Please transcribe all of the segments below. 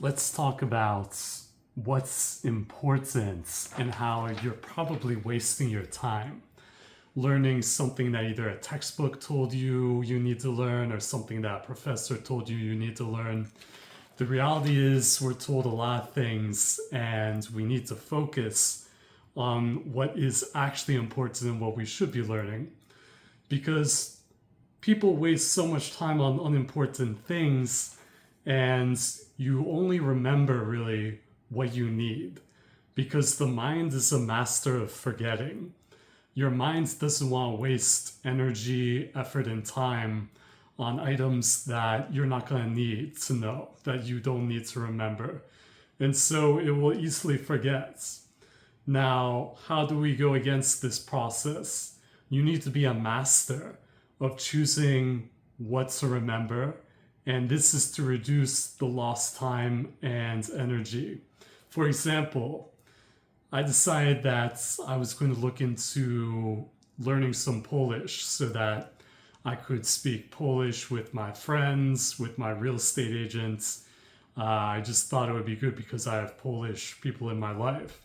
Let's talk about what's important and how you're probably wasting your time learning something that either a textbook told you you need to learn or something that a professor told you you need to learn. The reality is we're told a lot of things and we need to focus on what is actually important and what we should be learning, because people waste so much time on unimportant things and you only remember really what you need, because the mind is a master of forgetting. Your mind doesn't want to waste energy, effort, and time on items that you're not going to need to know, that you don't need to remember. And so it will easily forget. Now, how do we go against this process? You need to be a master of choosing what to remember, and this is to reduce the lost time and energy. For example, I decided that I was going to look into learning some Polish so that I could speak Polish with my friends, with my real estate agents. I just thought it would be good because I have Polish people in my life.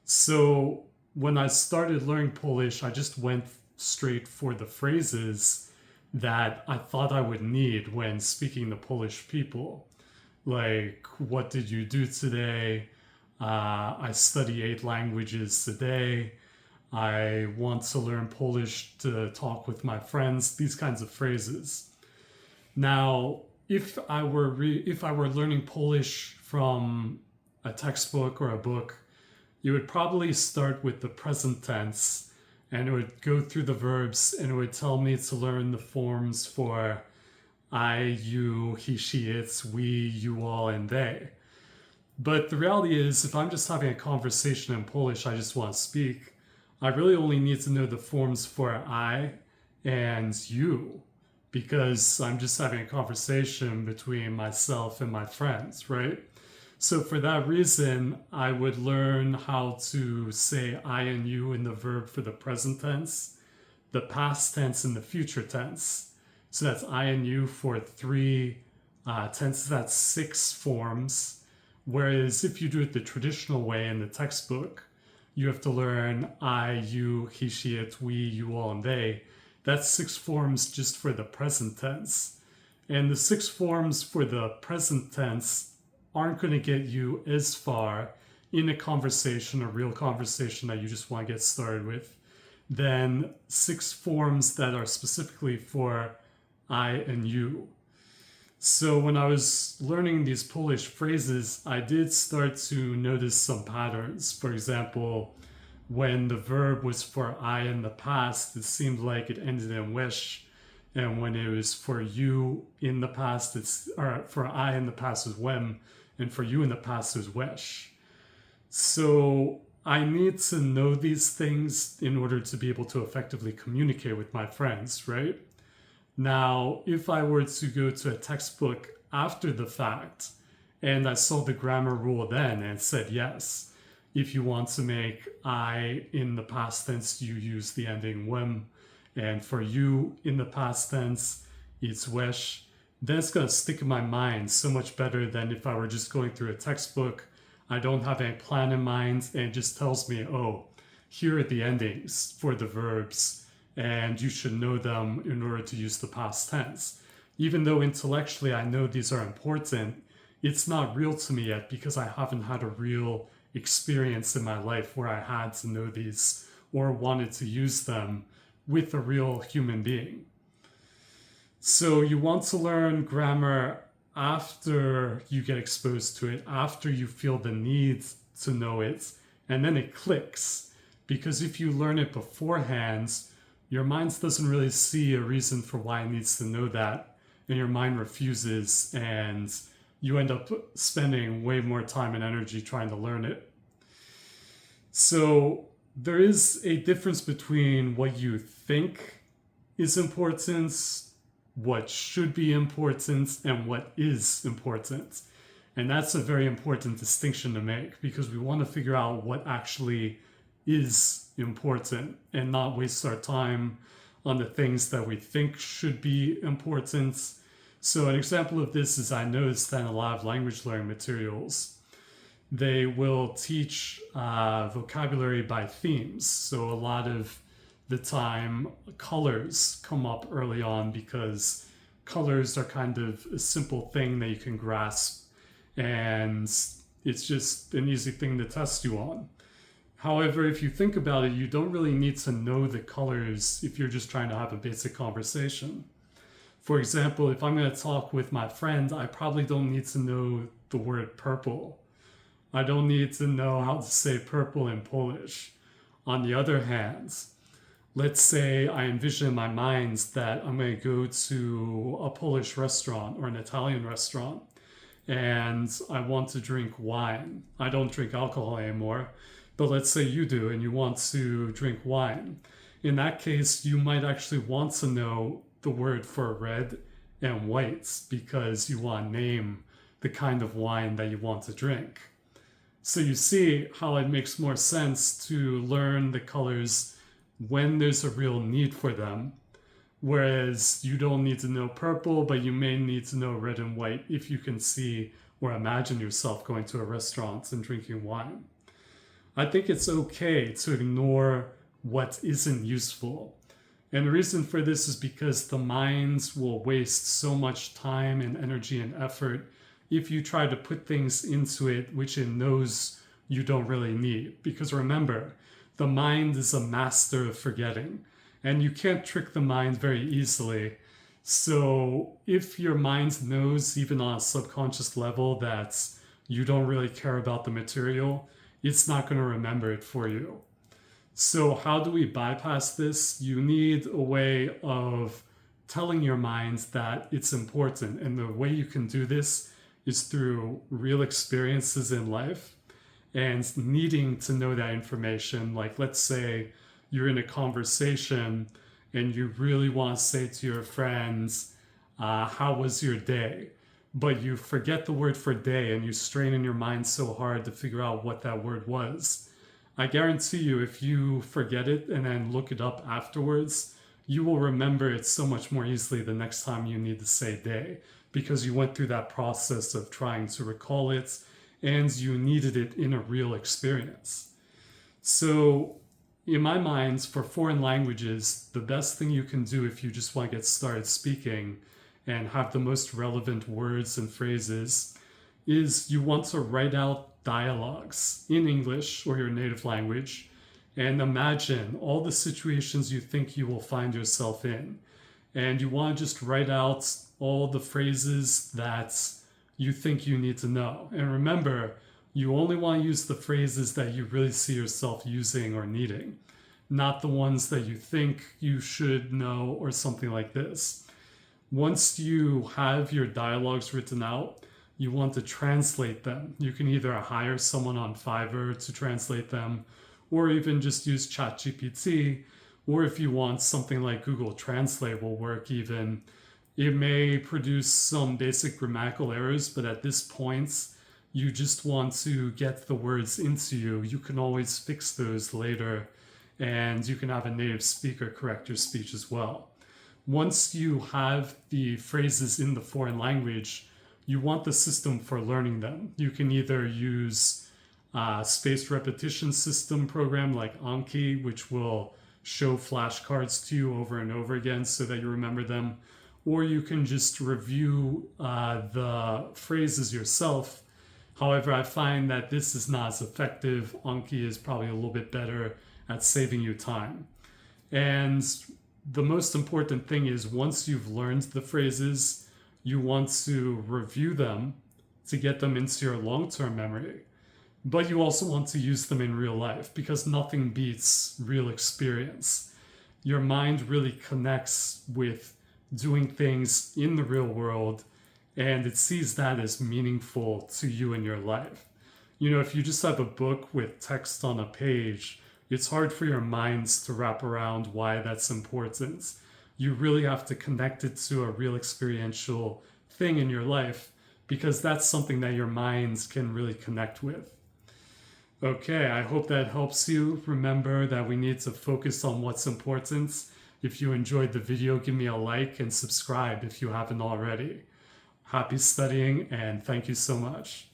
So when I started learning Polish, I just went straight for the phrases that I thought I would need when speaking to Polish people. Like, what did you do today? I study 8 languages today. I want to learn Polish to talk with my friends. These kinds of phrases. Now, if I were learning Polish from a textbook or a book, you would probably start with the present tense, and it would go through the verbs, and it would tell me to learn the forms for I, you, he, she, it's, we, you, all, and they. But the reality is, if I'm just having a conversation in Polish, I just want to speak, I really only need to know the forms for I and you, because I'm just having a conversation between myself and my friends, right? So for that reason, I would learn how to say I and you in the verb for the present tense, the past tense, and the future tense. So that's I and you for three tenses, that's 6 forms. Whereas if you do it the traditional way in the textbook, you have to learn I, you, he, she, it, we, you, all, and they. That's 6 forms just for the present tense. And the 6 forms for the present tense aren't going to get you as far in a conversation, a real conversation that you just want to get started with, than 6 forms that are specifically for I and you. So when I was learning these Polish phrases, I did start to notice some patterns. For example, when the verb was for I in the past, it seemed like it ended in wish. And when it was for you in the past, or for I in the past was when, and for you in the past is wish. So I need to know these things in order to be able to effectively communicate with my friends, right? Now, if I were to go to a textbook after the fact and I saw the grammar rule then and it said, yes, if you want to make I in the past tense, you use the ending wem, and for you in the past tense, it's wish, then it's going to stick in my mind so much better than if I were just going through a textbook. I don't have any plan in mind and it just tells me, oh, here are the endings for the verbs and you should know them in order to use the past tense. Even though intellectually I know these are important, it's not real to me yet because I haven't had a real experience in my life where I had to know these or wanted to use them with a real human being. So you want to learn grammar after you get exposed to it, after you feel the need to know it, and then it clicks. Because if you learn it beforehand, your mind doesn't really see a reason for why it needs to know that, and your mind refuses, and you end up spending way more time and energy trying to learn it. So there is a difference between what you think is important, what should be important, and what is important. And that's a very important distinction to make because we want to figure out what actually is important and not waste our time on the things that we think should be important. So an example of this is I noticed that in a lot of language learning materials, they will teach vocabulary by themes. So a lot of the time, colors come up early on because colors are kind of a simple thing that you can grasp, and it's just an easy thing to test you on. However, if you think about it, you don't really need to know the colors if you're just trying to have a basic conversation. For example, if I'm going to talk with my friend, I probably don't need to know the word purple. I don't need to know how to say purple in Polish. On the other hand, let's say I envision in my mind that I'm going to go to a Polish restaurant or an Italian restaurant and I want to drink wine. I don't drink alcohol anymore, but let's say you do and you want to drink wine. In that case, you might actually want to know the word for red and white because you want to name the kind of wine that you want to drink. So you see how it makes more sense to learn the colors when there's a real need for them. Whereas you don't need to know purple, but you may need to know red and white if you can see or imagine yourself going to a restaurant and drinking wine. I think it's okay to ignore what isn't useful. And the reason for this is because the mind will waste so much time and energy and effort if you try to put things into it which it knows you don't really need. Because remember, the mind is a master of forgetting, and you can't trick the mind very easily. So if your mind knows, even on a subconscious level, that you don't really care about the material, it's not going to remember it for you. So how do we bypass this? You need a way of telling your mind that it's important. And the way you can do this is through real experiences in life and needing to know that information. Like, let's say you're in a conversation and you really want to say to your friends, how was your day? But you forget the word for day and you strain in your mind so hard to figure out what that word was. I guarantee you, if you forget it and then look it up afterwards, you will remember it so much more easily the next time you need to say day, because you went through that process of trying to recall it and you needed it in a real experience. So in my mind, for foreign languages, the best thing you can do if you just want to get started speaking and have the most relevant words and phrases is you want to write out dialogues in English or your native language and imagine all the situations you think you will find yourself in. And you want to just write out all the phrases that you think you need to know. And remember, you only want to use the phrases that you really see yourself using or needing, not the ones that you think you should know or something like this. Once you have your dialogues written out, you want to translate them. You can either hire someone on Fiverr to translate them, or even just use ChatGPT, or if you want something like Google Translate will work even. It may produce some basic grammatical errors, but at this point, you just want to get the words into you. You can always fix those later, and you can have a native speaker correct your speech as well. Once you have the phrases in the foreign language, you want the system for learning them. You can either use a spaced repetition system program like Anki, which will show flashcards to you over and over again so that you remember them, or you can just review the phrases yourself. However, I find that this is not as effective. Anki is probably a little bit better at saving you time. And the most important thing is once you've learned the phrases, you want to review them to get them into your long-term memory. But you also want to use them in real life because nothing beats real experience. Your mind really connects with doing things in the real world, and it sees that as meaningful to you in your life. You know, if you just have a book with text on a page, it's hard for your minds to wrap around why that's important. You really have to connect it to a real experiential thing in your life because that's something that your minds can really connect with. Okay, I hope that helps you. Remember that we need to focus on what's important. If you enjoyed the video, give me a like and subscribe if you haven't already. Happy studying, and thank you so much.